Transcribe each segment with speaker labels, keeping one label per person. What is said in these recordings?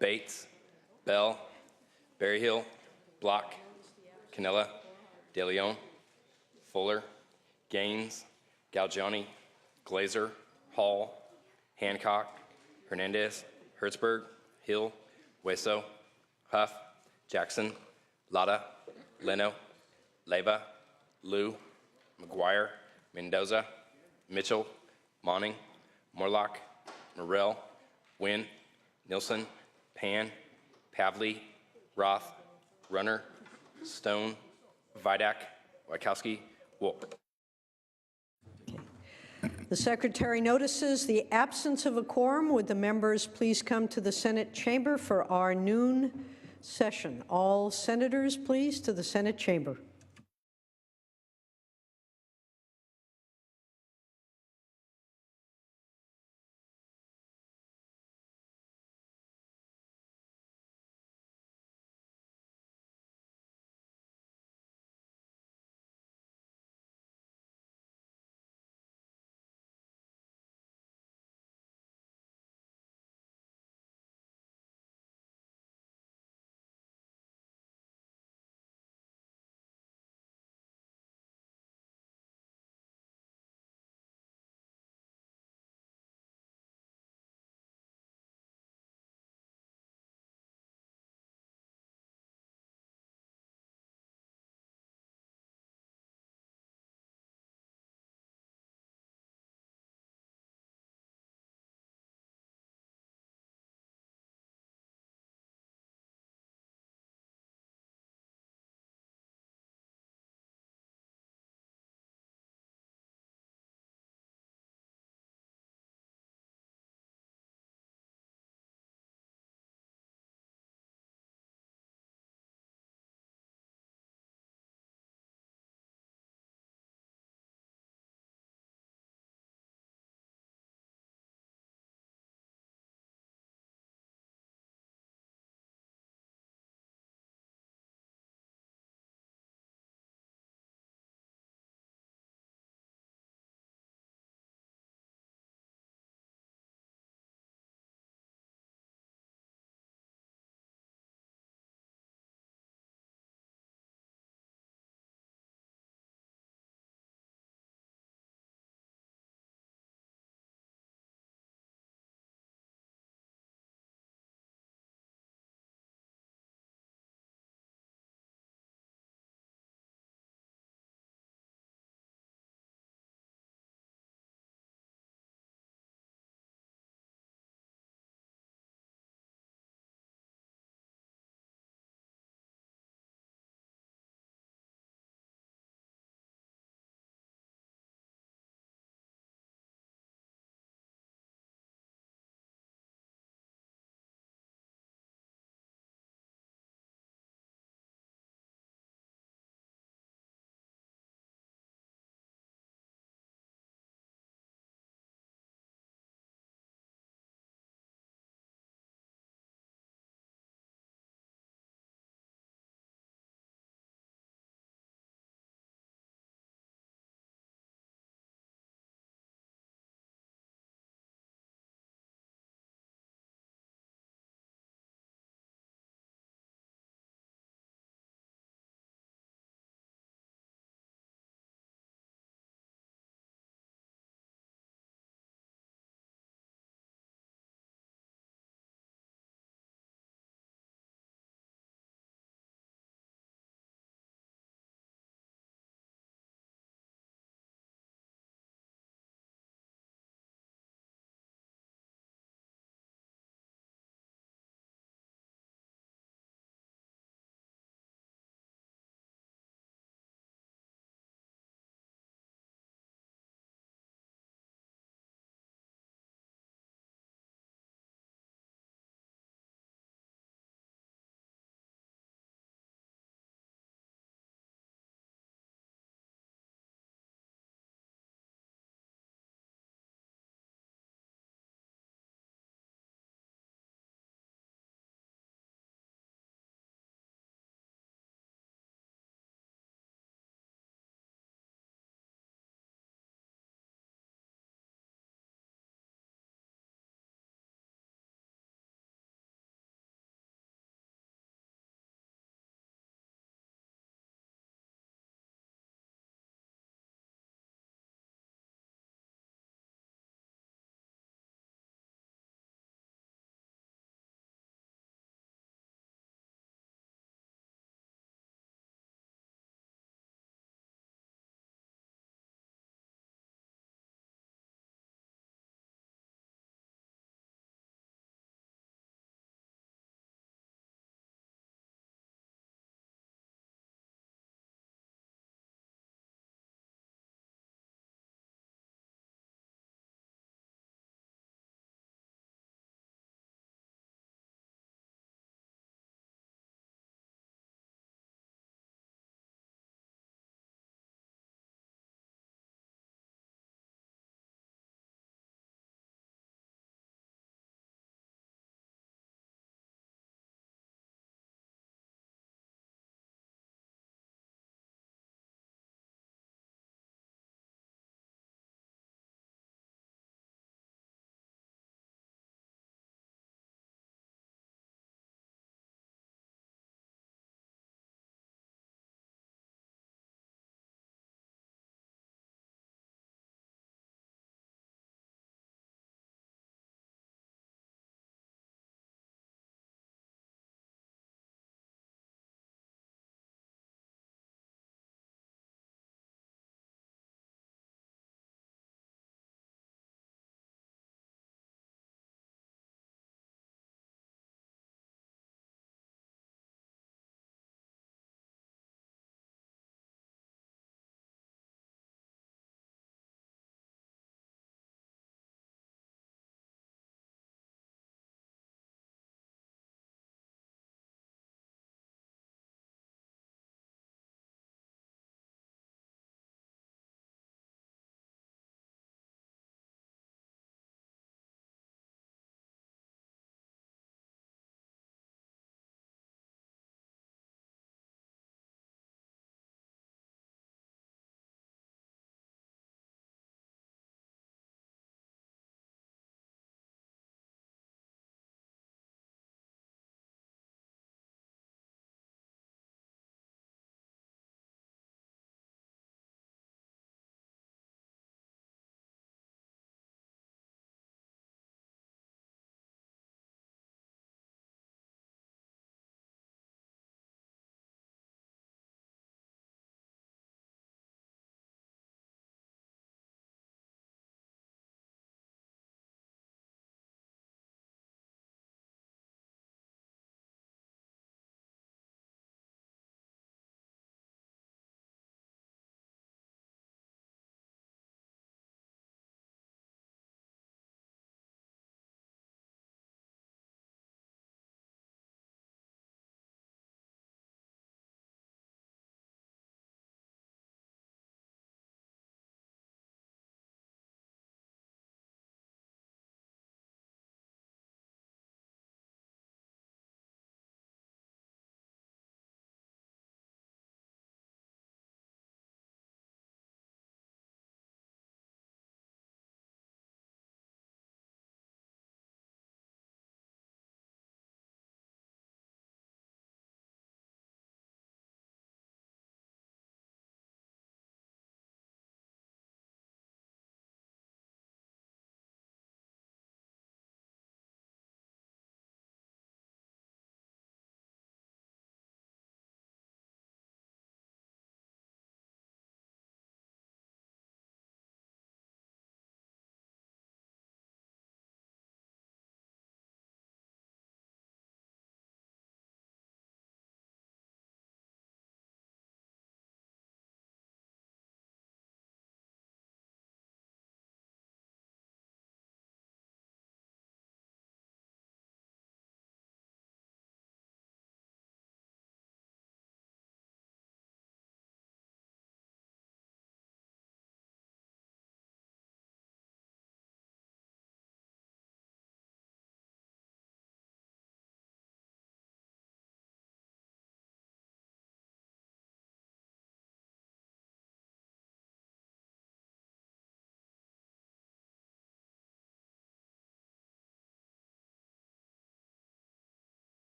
Speaker 1: Bates, Bell, Berryhill, Block, Canella, De Leon, Fuller, Gaines, Galgiani, Glazer, Hall, Hancock, Hernandez, Hertzberg, Hill, Hueso, Huff, Jackson, Lada, Leno, Leyva, Liu, McGuire, Mendoza, Mitchell, Monning, Morlock, Morrell, Wynn, Nilsson, Pan, Pavley, Roth, Runner, Stone, Vidak, Wachowski, Wolk.
Speaker 2: The Secretary notices the absence of a quorum. Would the members please come to the Senate chamber for our noon session? All senators, please, to the Senate chamber.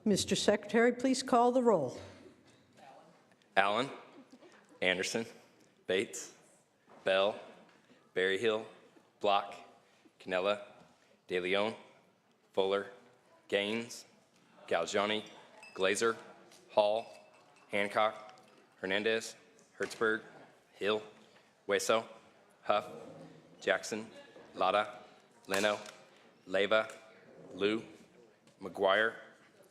Speaker 2: Mr. Secretary, please call the roll.
Speaker 1: Allen, Anderson, Bates, Bell, Berryhill, Block, Canella, De Leon, Fuller, Gaines, Galgiani, Glazer, Hall, Hancock, Hernandez, Hertzberg, Hill, Hueso, Huff, Jackson, Lada, Leno, Leyva, Liu, McGuire,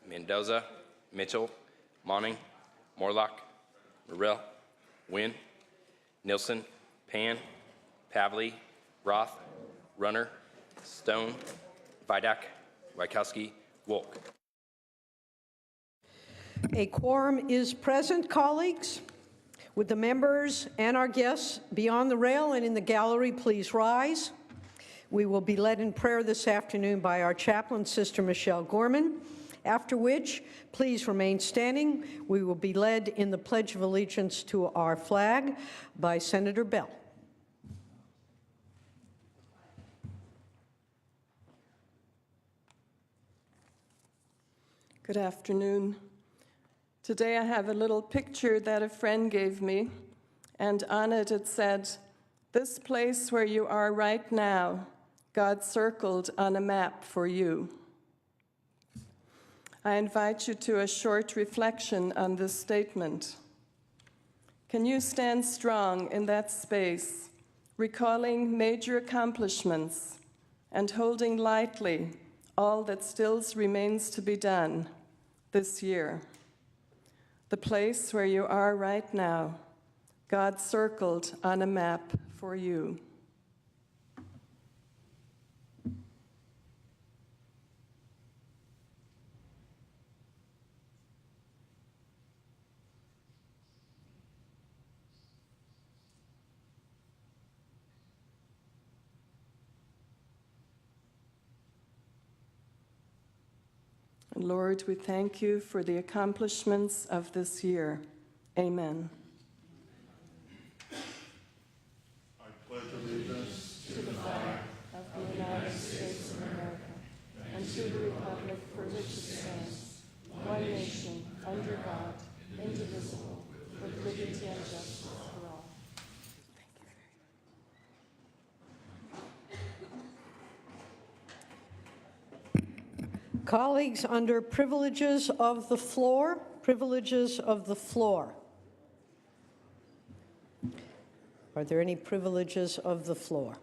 Speaker 1: Mendoza, Mitchell, Monning, Morlock, Morrell, Wynn, Nilsson, Pan, Pavley, Roth, Runner, Stone, Vidak, Wykowski, Wolk.
Speaker 2: A quorum is present, colleagues. Would the members and our guests beyond the rail and in the gallery please rise? We will be led in prayer this afternoon by our chaplain, Sister Michelle Gorman, after which, please remain standing. We will be led in the Pledge of Allegiance to our flag by Senator Bell.
Speaker 3: Good afternoon. Today I have a little picture that a friend gave me, and on it it said, "This place where you are right now, God circled on a map for you." I invite you to a short reflection on this statement. Can you stand strong in that space, recalling major accomplishments and holding lightly all that still remains to be done this year? The place where you are right now, God circled on a map for you. Lord, we thank you for the accomplishments of this year. Amen.
Speaker 4: I pledge allegiance
Speaker 3: To the flag of the United States of America and to the republic for which it stands, one nation, under God, indivisible, with liberty and justice for all.
Speaker 2: Colleagues, under privileges of the floor, Are there any privileges of the floor?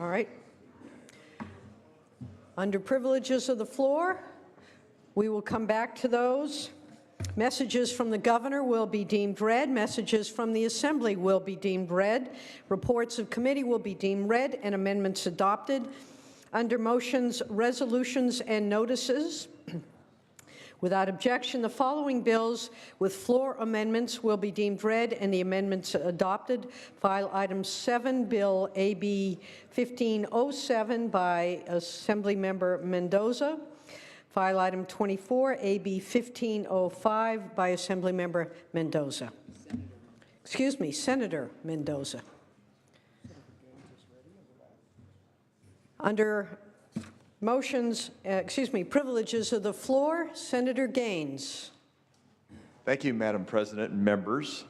Speaker 2: All right. Under privileges of the floor, we will come back to those. Messages from the governor will be deemed read. Messages from the assembly will be deemed read. Reports of committee will be deemed read and amendments adopted. Under motions, resolutions, and notices, without objection, the following bills with floor amendments will be deemed read and the amendments adopted. File item 7, Bill AB 1507 by Assemblymember Mendoza. File item 24, AB 1505 by Assemblymember Mendoza. Excuse me, Senator Mendoza. Under motions, privileges of the floor, Senator Gaines.
Speaker 4: Thank you, Madam President and members.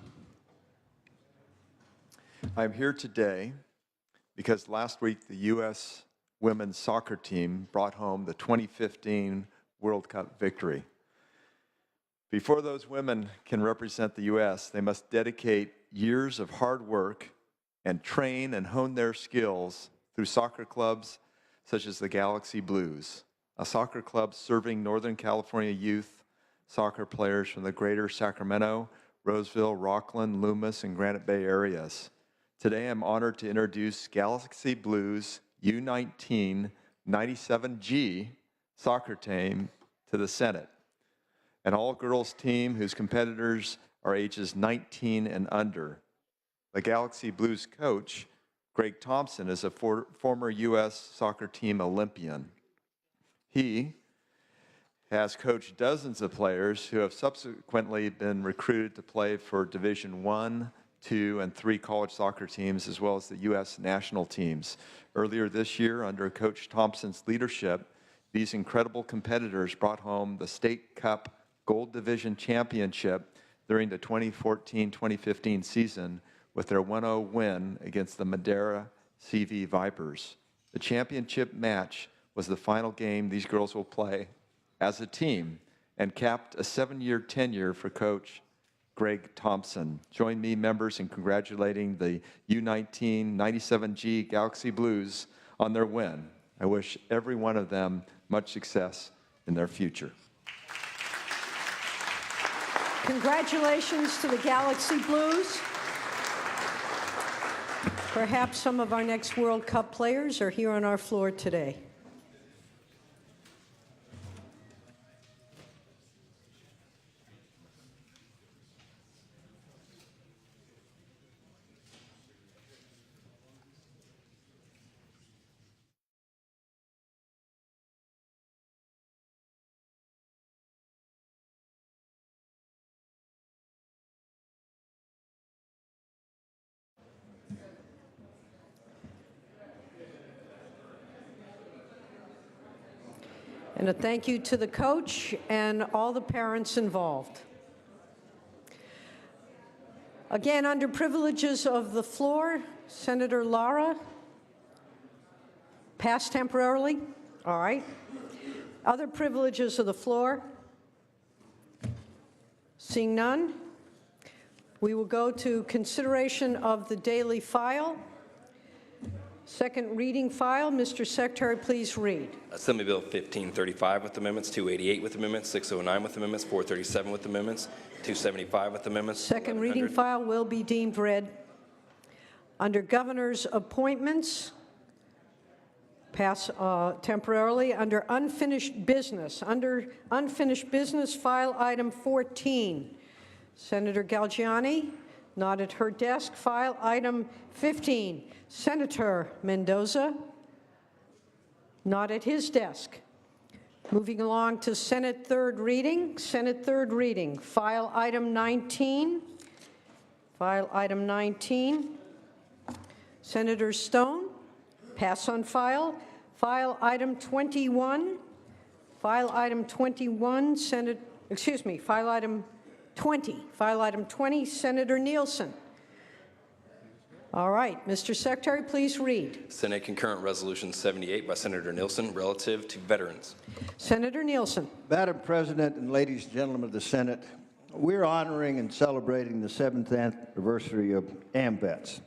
Speaker 4: I'm here today because last week the U.S. women's soccer team brought home the 2015 World Cup victory. Before those women can represent the U.S., they must dedicate years of hard work and train and hone their skills through soccer clubs such as the Galaxy Blues, a soccer club serving Northern California youth soccer players from the greater Sacramento, Roseville, Rockland, Loomis, and Granite Bay areas. Today, I'm honored to introduce Galaxy Blues U19 97G soccer team to the Senate, an all-girls team whose competitors are ages 19 and under. The Galaxy Blues coach, Greg Thompson, is a former U.S. soccer team Olympian. He has coached dozens of players who have subsequently been recruited to play for Division I, II, and III college soccer teams, as well as the U.S. national teams. Earlier this year, under Coach Thompson's leadership, these incredible competitors brought home the State Cup Gold Division Championship during the 2014-2015 season with their 1-0 win against the Madera CV Vipers. The championship match was the final game these girls will play as a team and capped a 7-year tenure for Coach Greg Thompson. Join me, members, in congratulating the U19 97G Galaxy Blues on their win. I wish every one of them much success in their future.
Speaker 2: Congratulations to the Galaxy Blues. Perhaps some of our next World Cup players are here on our floor today. And a thank you to the coach and all the parents involved. Again, under privileges of the floor, Senator Lara. Pass temporarily? All right. Other privileges of the floor? Seeing none, we will go to consideration of the daily file. Second reading file. Mr. Secretary, please read.
Speaker 1: Assembly Bill 1535 with amendments, 288 with amendments, 609 with amendments, 437 with amendments, 275 with amendments.
Speaker 2: Second reading file will be deemed read. Under Governor's appointments, pass temporarily. Under unfinished business, file item 14. Senator Galgiani, not at her desk. File item 15. Senator Mendoza, not at his desk. Moving along to Senate third reading. Senate third reading. File item 19. File item 19. Senator Stone, pass on file. File item 21. File item 21. File item 20. File item 20. Senator Nielsen. All right, Mr. Secretary, please read.
Speaker 1: Senate Concurrent Resolution 78 by Senator Nielsen relative to veterans.
Speaker 2: Senator Nielsen.
Speaker 5: Madam President and ladies and gentlemen of the Senate, we're honoring and celebrating the 7th anniversary of AMVETS.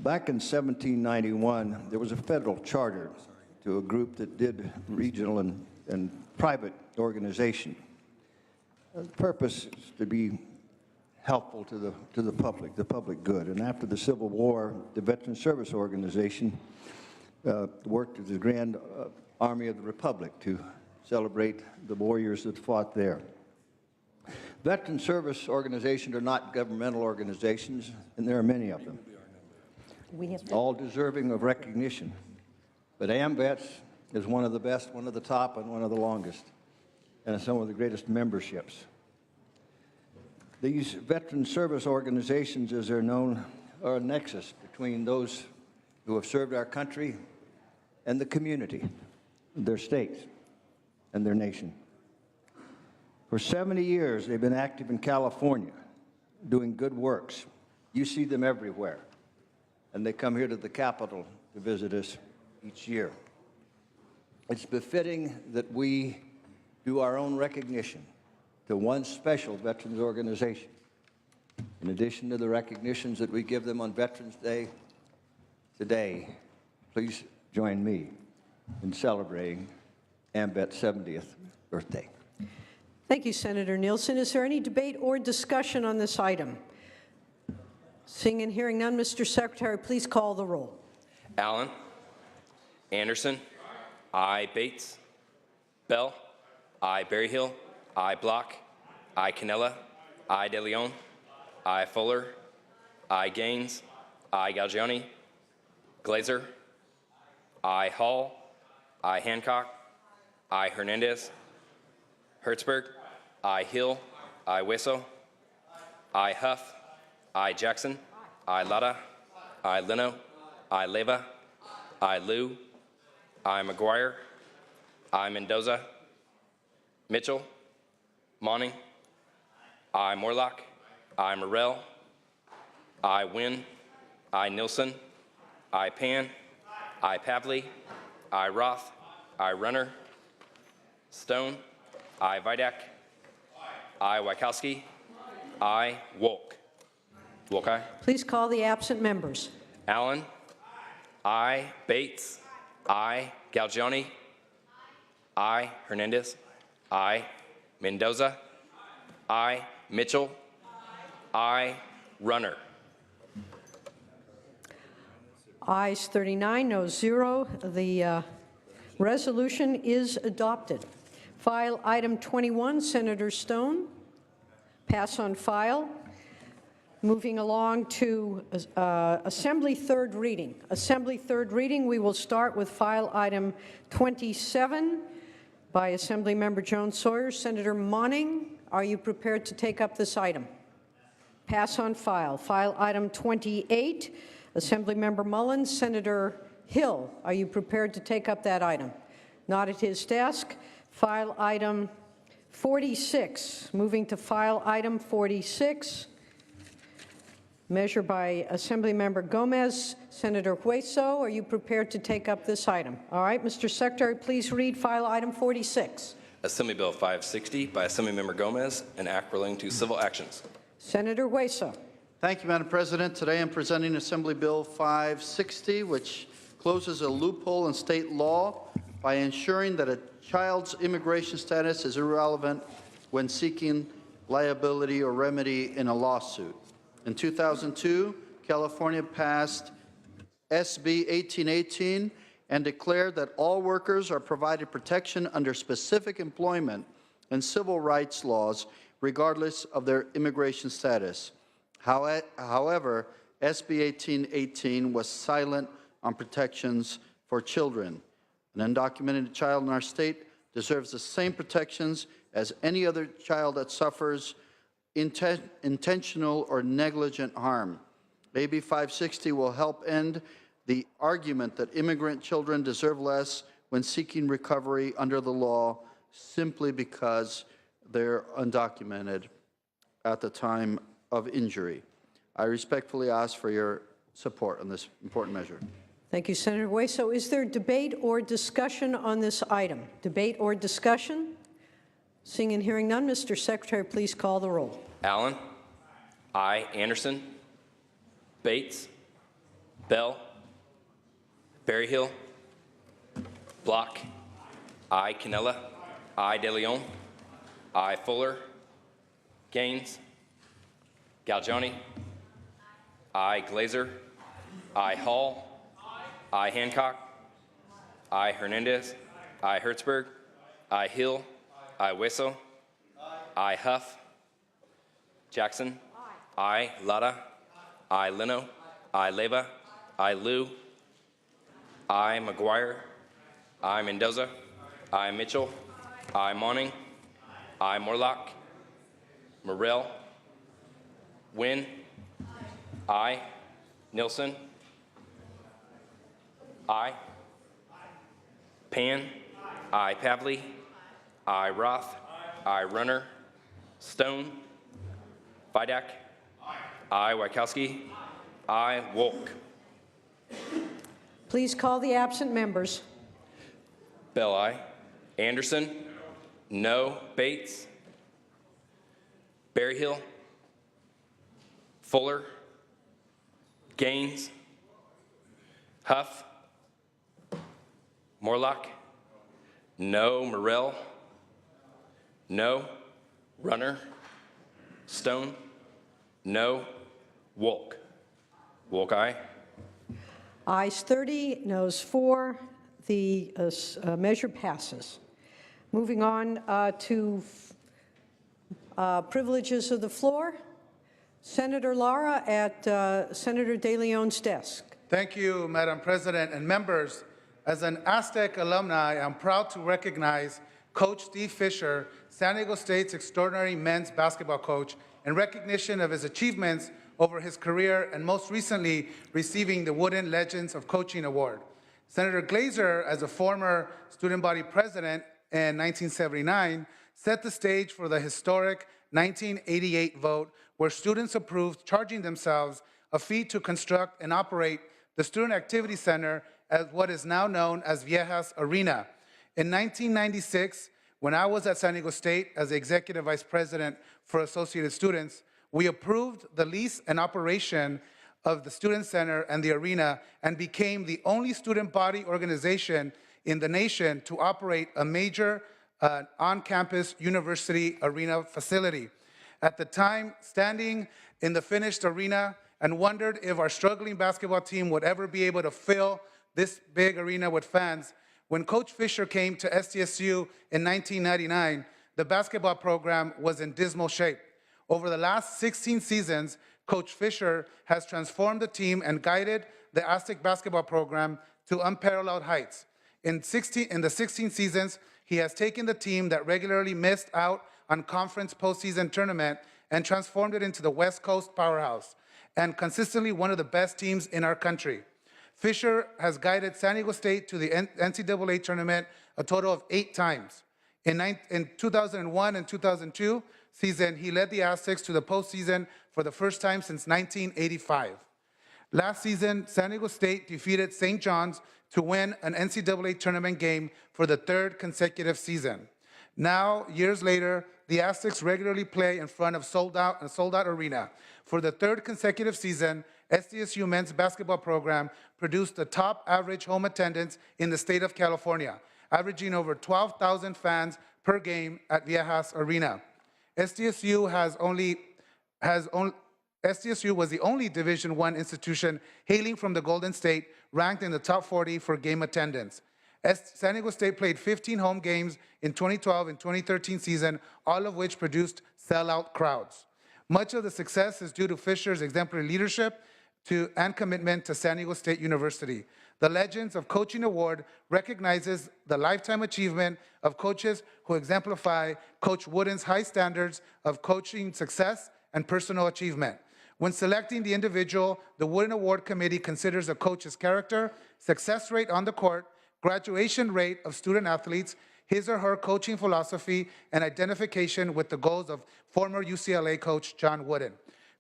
Speaker 5: Back in 1791, there was a federal charter to a group that did regional and private organization. The purpose is to be helpful to the public good. And after the Civil War, the Veteran Service Organization worked with the Grand Army of the Republic to celebrate the warriors that fought there. Veteran Service Organizations are not governmental organizations, and there are many of them, all deserving of recognition. But AMVETS is one of the best, one of the top, and one of the longest, and some of the greatest memberships. These veteran service organizations, as they're known, are a nexus between those who have served our country and the community, their states, and their nation. For 70 years, they've been active in California, doing good works. You see them everywhere, and they come here to the Capitol to visit us each year. It's befitting that we do our own recognition to one special veterans organization. In addition to the recognitions that we give them on Veterans Day today, please join me in celebrating AMVET's 70th birthday.
Speaker 2: Thank you, Senator Nielsen. Is there any debate or discussion on this item? Seeing and hearing none, Mr. Secretary, please call the roll.
Speaker 1: Allen, Anderson. I, Bates. Bell. I, Berryhill. I, Block. I, Canella. I, De Leon. I, Fuller. I, Gaines. I, Galgiani. Glazer. I, Hall. I, Hancock. I, Hernandez. Hertzberg. I, Hill. I, Wesso. I, Huff. I, Jackson. I, Lada. I, Leno. I, Leva. I, Liu. I, McGuire. I, Mendoza. Mitchell. Monning. I, Morlock. I, Morrell. I, Wynn. I, Nilsson. I, Pan. I, Pavley. I, Roth. I, Runner. Stone. I, Vidak. I, Wachowski. I, Wolk. Wolk, aye.
Speaker 2: Please call the absent members.
Speaker 1: Allen. I, Bates. I, Galgiani. I, Hernandez. I, Mendoza. I, Mitchell. I, Runner.
Speaker 2: Ayes 39, no 0. The resolution is adopted. File item 21, Senator Stone. Pass on file. Moving along to Assembly third reading. Assembly third reading, we will start with file item 27 by Assemblymember Jones Sawyer. Senator Monning, are you prepared to take up this item? Pass on file. File item 28, Assemblymember Mullins. Senator Hill, are you prepared to take up that item? Not at his desk. File item 46. Moving to file item 46. Measure by Assemblymember Gomez. Senator Hueso, are you prepared to take up this item? All right, Mr. Secretary, please read file item 46.
Speaker 1: Assembly Bill 560 by Assemblymember Gomez, an act relating to civil actions.
Speaker 2: Senator Hueso.
Speaker 6: Thank you, Madam President. Today I'm presenting Assembly Bill 560, which closes a loophole in state law by ensuring that a child's immigration status is irrelevant when seeking liability or remedy in a lawsuit. In 2002, California passed SB 1818 and declared that all workers are provided protection under specific employment and civil rights laws regardless of their immigration status. However, SB 1818 was silent on protections for children. An undocumented child in our state deserves the same protections as any other child that suffers intentional or negligent harm. AB 560 will help end the argument that immigrant children deserve less when seeking recovery under the law simply because they're undocumented at the time of injury. I respectfully ask for your support on this important measure.
Speaker 2: Thank you, Senator Hueso. Is there debate or discussion on this item? Debate or discussion? Seeing and hearing none, Mr. Secretary, please call the roll.
Speaker 1: Allen. I, Anderson. Bates. Bell. Berryhill. Block. I, Canella. I, De Leon. I, Fuller. Gaines. Galgiani. I, Glazer. I, Hall. I, Hancock. I, Hernandez. I, Hertzberg. I, Hill. I, Wesso. I, Huff. Jackson. I, Lada. I, Leno. I, Leva. I, Liu. I, McGuire. I, Mendoza. I, Mitchell. I, Monning. I, Morlock. Morrell. Wynn. I, Nilsson. I, Pan. I, Pavley. I, Roth. I, Runner. Stone. Vidak. I, Wachowski. I, Wolk.
Speaker 2: Please call the absent members.
Speaker 1: Bell, aye. Anderson. No. Bates. Berryhill. Fuller. Gaines. Huff. Morlock. No. Morrell. No. Runner. Stone. No. Wolk. Wolk, aye.
Speaker 2: Ayes 30, noes 4. The measure passes. Moving on to privileges of the floor. Senator Lara at Senator De Leon's desk.
Speaker 7: Thank you, Madam President and members. As an Aztec alumni, I'm proud to recognize Coach Steve Fisher, San Diego State's extraordinary men's basketball coach, in recognition of his achievements over his career and most recently receiving the Wooden Legends of Coaching Award. Senator Glazer, as a former student body president in 1979, set the stage for the historic 1988 vote where students approved charging themselves a fee to construct and operate the Student Activity Center at what is now known as Viejas Arena. In 1996, when I was at San Diego State as the Executive Vice President for Associated Students, we approved the lease and operation of the Student Center and the arena and became the only student body organization in the nation to operate a major on-campus university arena facility. At the time, standing in the finished arena and wondered if our struggling basketball team would ever be able to fill this big arena with fans. When Coach Fisher came to SDSU in 1999, the basketball program was in dismal shape. Over the last 16 seasons, Coach Fisher has transformed the team and guided the Aztec basketball program to unparalleled heights. In the 16 seasons, he has taken the team that regularly missed out on conference postseason tournament and transformed it into the West Coast powerhouse and consistently one of the best teams in our country. Fisher has guided San Diego State to the NCAA tournament a total of 8 times. In 2001 and 2002 season, he led the Aztecs to the postseason for the first time since 1985. Last season, San Diego State defeated St. John's to win an NCAA tournament game for the 3rd consecutive season. Now, years later, the Aztecs regularly play in front of a sold-out arena. For the 3rd consecutive season, SDSU men's basketball program produced the top average home attendance in the state of California, averaging over 12,000 fans per game at Viejas Arena. SDSU was the only Division I institution hailing from the Golden State ranked in the top 40 for game attendance. San Diego State played 15 home games in 2012 and 2013 season, all of which produced sellout crowds. Much of the success is due to Fisher's exemplary leadership and commitment to San Diego State University. The Legends of Coaching Award recognizes the lifetime achievement of coaches who exemplify Coach Wooden's high standards of coaching success and personal achievement. When selecting the individual, the Wooden Award Committee considers a coach's character, success rate on the court, graduation rate of student athletes, his or her coaching philosophy, and identification with the goals of former UCLA coach John Wooden.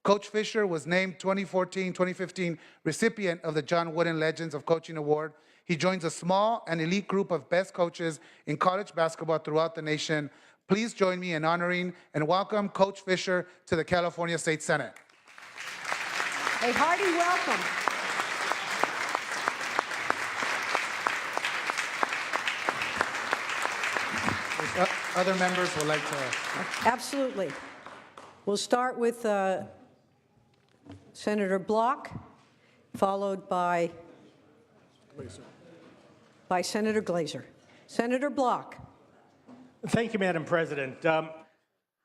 Speaker 7: Coach Fisher was named 2014-2015 recipient of the John Wooden Legends of Coaching Award. He joins a small and elite group of best coaches in college basketball throughout the nation. Please join me in honoring and welcome Coach Fisher to the California State Senate.
Speaker 2: A hearty welcome.
Speaker 7: If other members would like to.
Speaker 2: Absolutely. We'll start with Senator Block, followed by Senator Glazer. Senator Block.
Speaker 8: Thank you, Madam President.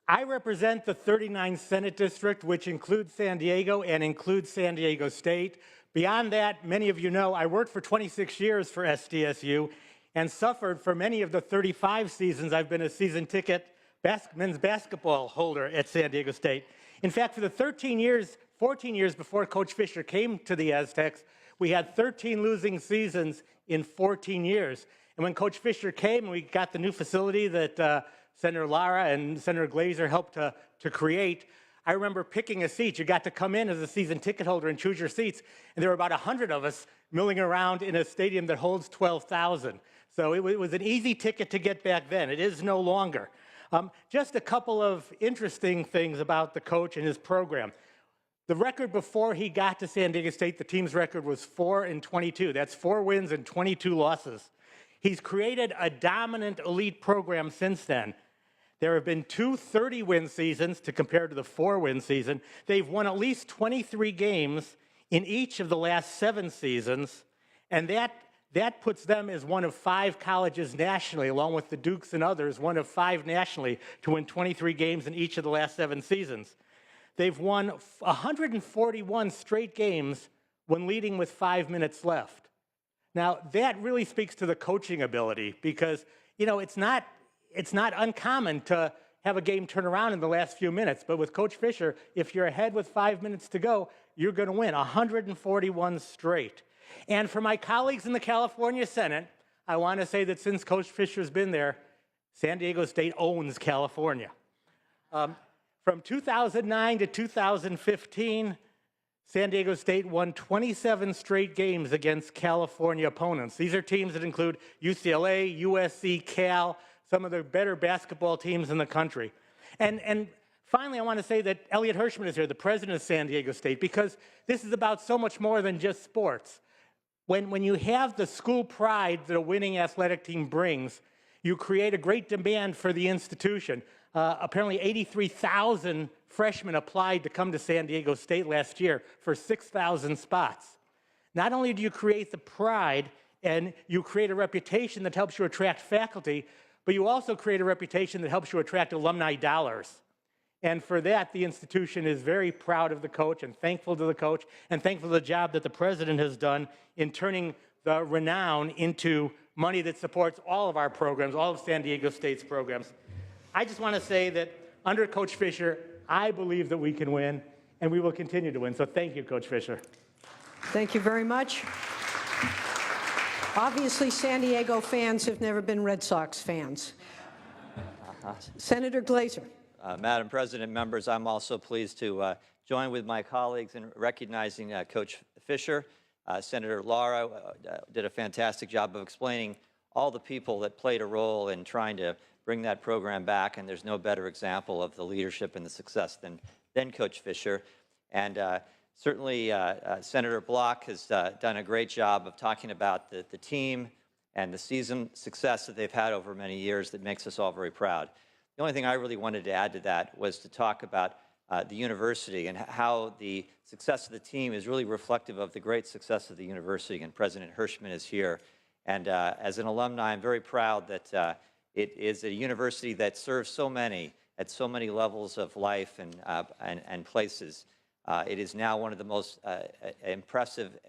Speaker 8: I represent the 39th Senate District, which includes San Diego and includes San Diego State. Beyond that, many of you know I worked for 26 years for SDSU and suffered for many of the 35 seasons I've been a season ticket men's basketball holder at San Diego State. In fact, for the 14 years before Coach Fisher came to the Aztecs, we had 13 losing seasons in 14 years. And when Coach Fisher came and we got the new facility that Senator Lara and Senator Glazer helped to create, I remember picking a seat. You got to come in as a season ticket holder and choose your seats. And there were about 100 of us milling around in a stadium that holds 12,000. So it was an easy ticket to get back then. It is no longer. Just a couple of interesting things about the coach and his program. The record before he got to San Diego State, the team's record was 4-22. That's 4 wins and 22 losses. He's created a dominant elite program since then. There have been 2 30-win seasons to compare to the 4-win season. They've won at least 23 games in each of the last 7 seasons, and that That puts them as one of 5 colleges nationally, along with the Dukes and others, one of 5 nationally to win 23 games in each of the last 7 seasons. They've won 141 straight games when leading with 5 minutes left. Now, that really speaks to the coaching ability because, it's not uncommon to have a game turn around in the last few minutes. But with Coach Fisher, if you're ahead with 5 minutes to go, you're going to win 141 straight. And for my colleagues in the California Senate, I want to say that since Coach Fisher's been there, San Diego State owns California. From 2009 to 2015, San Diego State won 27 straight games against California opponents. These are teams that include UCLA, USC, Cal, some of the better basketball teams in the country. And finally, I want to say that Elliot Hirschman is here, the president of San Diego State, because this is about so much more than just sports. When you have the school pride that a winning athletic team brings, you create a great demand for the institution. Apparently 83,000 freshmen applied to come to San Diego State last year for 6,000 spots. Not only do you create the pride and you create a reputation that helps you attract faculty, but you also create a reputation that helps you attract alumni dollars. And for that, the institution is very proud of the coach and thankful to the coach and thankful for the job that the president has done in turning the renown into money that supports all of our programs, all of San Diego State's programs. I just want to say that under Coach Fisher, I believe that we can win, and we will continue to win. So thank you, Coach Fisher.
Speaker 2: Thank you very much. Obviously, San Diego fans have never been Red Sox fans. Senator Glazer.
Speaker 9: Madam President, members, I'm also pleased to join with my colleagues in recognizing Coach Fisher. Senator Lara did a fantastic job of explaining all the people that played a role in trying to bring that program back, and there's no better example of the leadership and the success than Coach Fisher. And certainly, Senator Block has done a great job of talking about the team and the season success that they've had over many years that makes us all very proud. The only thing I really wanted to add to that was to talk about the university and how the success of the team is really reflective of the great success of the university, and President Hirschman is here. And as an alumni, I'm very proud that it is a university that serves so many at so many levels of life and places. It is now one of the most impressive,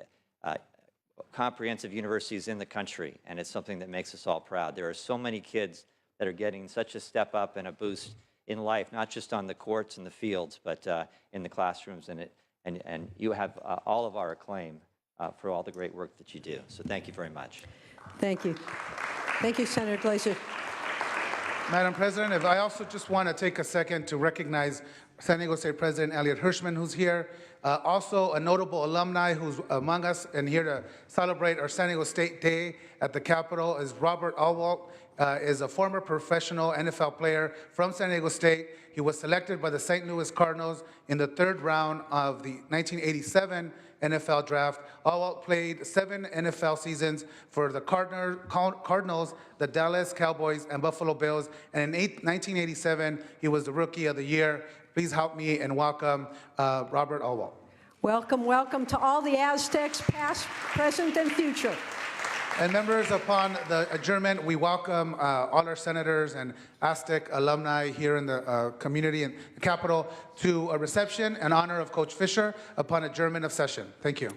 Speaker 9: comprehensive universities in the country, and it's something that makes us all proud. There are so many kids that are getting such a step up and a boost in life, not just on the courts and the fields, but in the classrooms. And you have all of our acclaim for all the great work that you do. So thank you very much.
Speaker 2: Thank you. Thank you, Senator Glazer.
Speaker 7: Madam President, if I also just want to take a second to recognize San Diego State President Elliot Hirschman, who's here. Also, a notable alumni who's among us and here to celebrate our San Diego State Day at the Capitol is Robert Alwalt. Is a former professional NFL player from San Diego State. He was selected by the St. Louis Cardinals in the 3rd round of the 1987 NFL Draft. Alwalt played 7 NFL seasons for the Cardinals, the Dallas Cowboys, and Buffalo Bills. And in 1987, he was the Rookie of the Year. Please help me and welcome Robert Alwalt.
Speaker 2: Welcome, welcome to all the Aztecs, past, present, and future.
Speaker 7: And members, upon the adjournment, we welcome all our senators and Aztec alumni here in the community and the Capitol to a reception in honor of Coach Fisher upon adjournment of session. Thank you.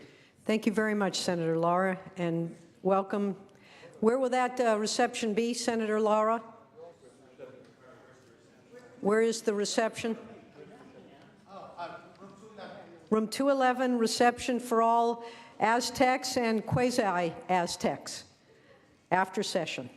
Speaker 2: Thank you very much, Senator Lara, and welcome. Where will that reception be, Senator Lara? Where is the reception? Room 211, reception for all Aztecs and quasi-Aztecs after session.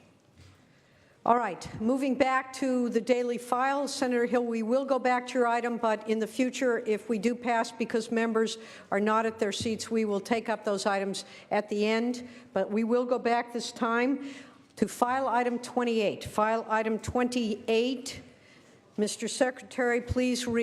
Speaker 2: All right, moving back to the daily file. Senator Hill, we will go back to your item, but in the future, if we do pass because members are not at their seats, we will take up those items at the end. But we will go back this time to file item 28. File item 28. Mr. Secretary, please read.